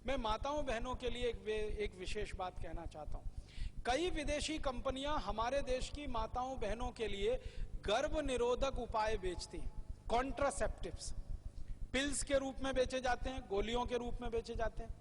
मैं माताओं बहनों के लिए एक विशेष बात कहना चाहता हूं। कई विदेशी कंपनियां हमारे देश की माताओं बहनों के लिए गर्भ निरोधक उपाय बेचती हैं। कॉन्ट्रासेप्टिव्स पिल्स के रूप में बेचे जाते हैं, गोलियों के रूप में बेचे जाते हैं,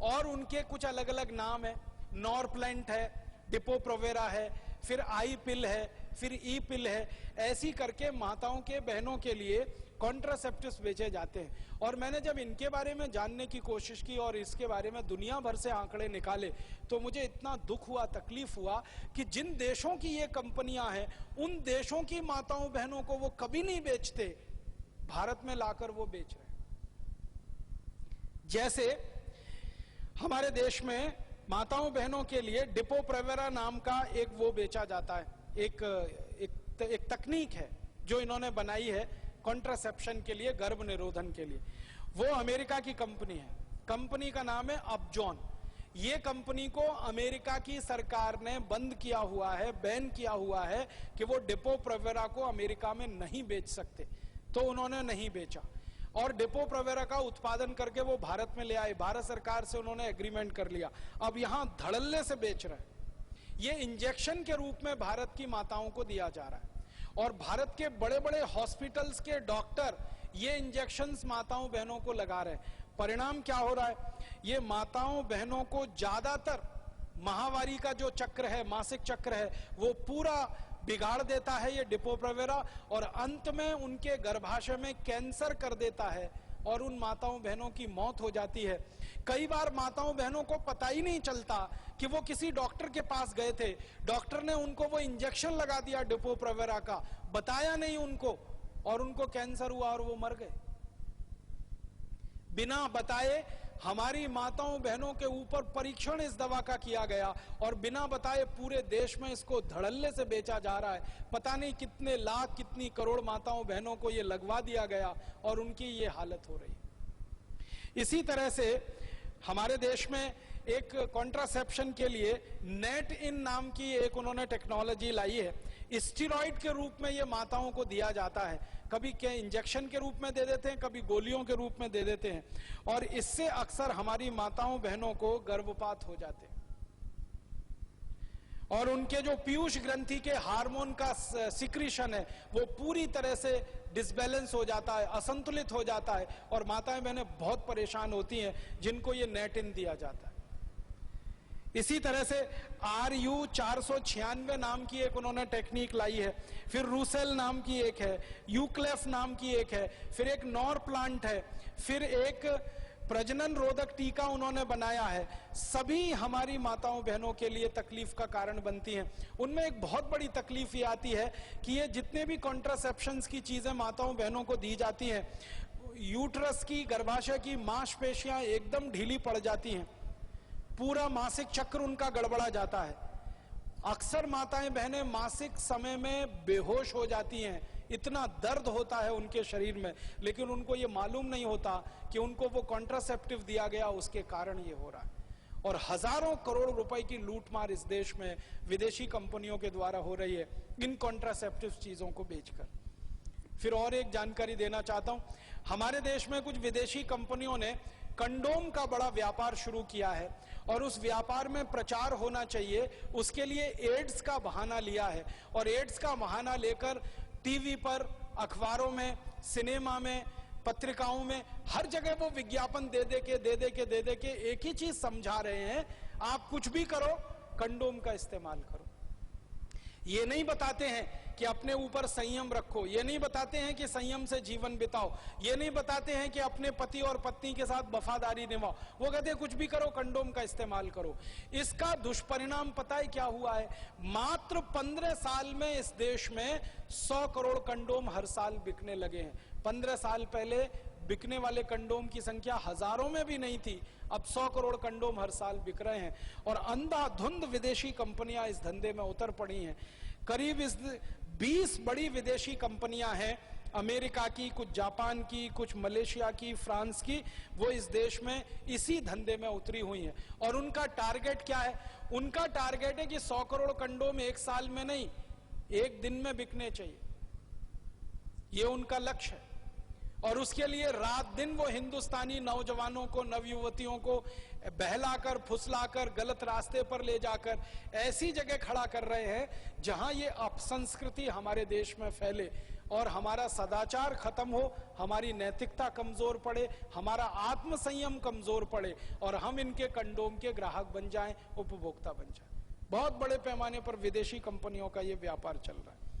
और उनके कुछ अलग अलग नाम है। नॉरप्लेंट है, डिपो-प्रोवेरा है, फिर आई पिल है, फिर ई पिल है। ऐसी करके माताओं के बहनों के लिए कॉन्ट्रासेप्टिव्स बेचे जाते हैं। और मैंने जब इनके बारे में जानने की कोशिश की और इसके बारे में दुनिया भर से आंकड़े निकाले तो मुझे इतना दुख हुआ, तकलीफ हुआ कि जिन देशों की ये कंपनियां हैं उन देशों की माताओं बहनों को वो कभी नहीं बेचते, भारत में लाकर वो बेच रहे हैं। जैसे हमारे देश में माताओं बहनों के लिए डिपो-प्रोवेरा नाम का एक वो बेचा जाता है, एक तकनीक है जो इन्होंने बनाई है कॉन्ट्रासेप्शन के लिए, गर्भ निरोधन के लिए। वो अमेरिका की कंपनी है, कंपनी का नाम है अपजॉन। ये कंपनी को अमेरिका की सरकार ने बंद किया हुआ है, बैन किया हुआ है कि वो डिपो-प्रोवेरा को अमेरिका में नहीं बेच सकते, तो उन्होंने नहीं बेचा। और डिपो-प्रोवेरा का उत्पादन करके वो भारत में ले आए, भारत सरकार से उन्होंने एग्रीमेंट कर लिया, अब यहां धड़ल्ले से बेच रहे हैं। ये इंजेक्शन के रूप में भारत की माताओं को दिया जा रहा है और भारत के बड़े बड़े हॉस्पिटल्स के डॉक्टर ये इंजेक्शंस माताओं बहनों को लगा रहे हैं। परिणाम क्या हो रहा है, ये माताओं बहनों को ज्यादातर माहवारी का जो चक्र है, मासिक चक्र है, वो पूरा बिगाड़ देता है ये डिपो-प्रोवेरा, और अंत में उनके गर्भाशय में कैंसर कर देता है और उन माताओं बहनों की मौत हो जाती है। कई बार माताओं बहनों को पता ही नहीं चलता कि वो किसी डॉक्टर के पास गए थे, डॉक्टर ने उनको वो इंजेक्शन लगा दिया डिपो-प्रोवेरा का, बताया नहीं उनको, और उनको कैंसर हुआ और वो मर गए। बिना बताए हमारी माताओं बहनों के ऊपर परीक्षण इस दवा का किया गया और बिना बताए पूरे देश में इसको धड़ल्ले से बेचा जा रहा है। पता नहीं कितने लाख, कितनी करोड़ माताओं बहनों को ये लगवा दिया गया और उनकी ये हालत हो रही है। इसी तरह से हमारे देश में एक कॉन्ट्रासेप्शन के लिए नेट इन नाम की एक उन्होंने टेक्नोलॉजी लाई है। स्टेरॉइड के रूप में ये माताओं को दिया जाता है, कभी क्या इंजेक्शन के रूप में दे देते हैं, कभी गोलियों के रूप में दे देते हैं, और इससे अक्सर हमारी माताओं बहनों को गर्भपात हो जाते हैं और उनके जो पीयूष ग्रंथि के हार्मोन का सिक्रीशन है वो पूरी तरह से डिसबैलेंस हो जाता है, असंतुलित हो जाता है, और माताएं बहनें बहुत परेशान होती हैं जिनको ये नेट इन दिया जाता है। इसी तरह से RU 496 नाम की एक उन्होंने टेक्निक लाई है, फिर रूसेल नाम की एक है, यूक्लेफ नाम की एक है, फिर एक नॉर प्लांट है, फिर एक प्रजनन रोधक टीका उन्होंने बनाया है। सभी हमारी माताओं बहनों के लिए तकलीफ का कारण बनती हैं। उनमें एक बहुत बड़ी तकलीफ ये आती है कि ये जितने भी कॉन्ट्रासेप्शंस की चीजें माताओं बहनों को दी जाती हैं, यूट्रस की, गर्भाशय की मांसपेशियां एकदम ढीली पड़ जाती हैं, पूरा मासिक चक्र उनका गड़बड़ा जाता है। अक्सर माताएं बहनें मासिक समय में बेहोश हो जाती हैं, इतना दर्द होता है उनके शरीर में, लेकिन उनको ये मालूम नहीं होता कि उनको वो कॉन्ट्रासेप्टिव दिया गया, उसके कारण ये हो रहा है। और हजारों करोड़ रुपए की लूटमार इस देश में विदेशी कंपनियों के द्वारा हो रही है इन कॉन्ट्रासेप्टिव चीजों को बेचकर। फिर और एक जानकारी देना चाहता हूं, हमारे देश में कुछ विदेशी कंपनियों ने कंडोम का बड़ा व्यापार शुरू किया है और उस व्यापार में प्रचार होना चाहिए, उसके लिए एड्स का बहाना लिया है और एड्स का बहाना लेकर टीवी पर, अखबारों में, सिनेमा में, पत्रिकाओं में, हर जगह वो विज्ञापन दे दे के एक ही चीज समझा रहे हैं, आप कुछ भी करो, कंडोम का इस्तेमाल करो। ये नहीं बताते हैं कि अपने ऊपर संयम रखो, ये नहीं बताते हैं कि संयम से जीवन बिताओ, ये नहीं बताते हैं कि अपने पति और पत्नी के साथ वफादारी निभाओ। वो कहते हैं कुछ भी करो, कंडोम का इस्तेमाल करो। इसका दुष्परिणाम पता है क्या हुआ है? मात्र 15 साल में इस देश में 100 करोड़ कंडोम हर साल बिकने लगे हैं। 15 साल पहले बिकने वाले कंडोम की संख्या हजारों में भी नहीं थी, अब 100 करोड़ कंडोम हर साल बिक रहे हैं और अंधाधुंध विदेशी कंपनियां इस धंधे में उतर पड़ी हैं। करीब 20 बड़ी विदेशी कंपनियां हैं, अमेरिका की, कुछ जापान की, कुछ मलेशिया की, फ्रांस की, वो इस देश में इसी धंधे में उतरी हुई हैं। और उनका टारगेट क्या है? उनका टारगेट है कि 100 करोड़ कंडोम एक साल में नहीं, एक दिन में बिकने चाहिए, ये उनका लक्ष्य है। और उसके लिए रात दिन वो हिंदुस्तानी नौजवानों को, नवयुवतियों को बहलाकर, फुसलाकर, गलत रास्ते पर ले जाकर ऐसी जगह खड़ा कर रहे हैं जहां ये अपसंस्कृति हमारे देश में फैले और हमारा सदाचार खत्म हो, हमारी नैतिकता कमजोर पड़े, हमारा आत्मसंयम कमजोर पड़े और हम इनके कंडोम के ग्राहक बन जाएं, उपभोक्ता बन जाएं। बहुत बड़े पैमाने पर विदेशी कंपनियों का ये व्यापार चल रहा है।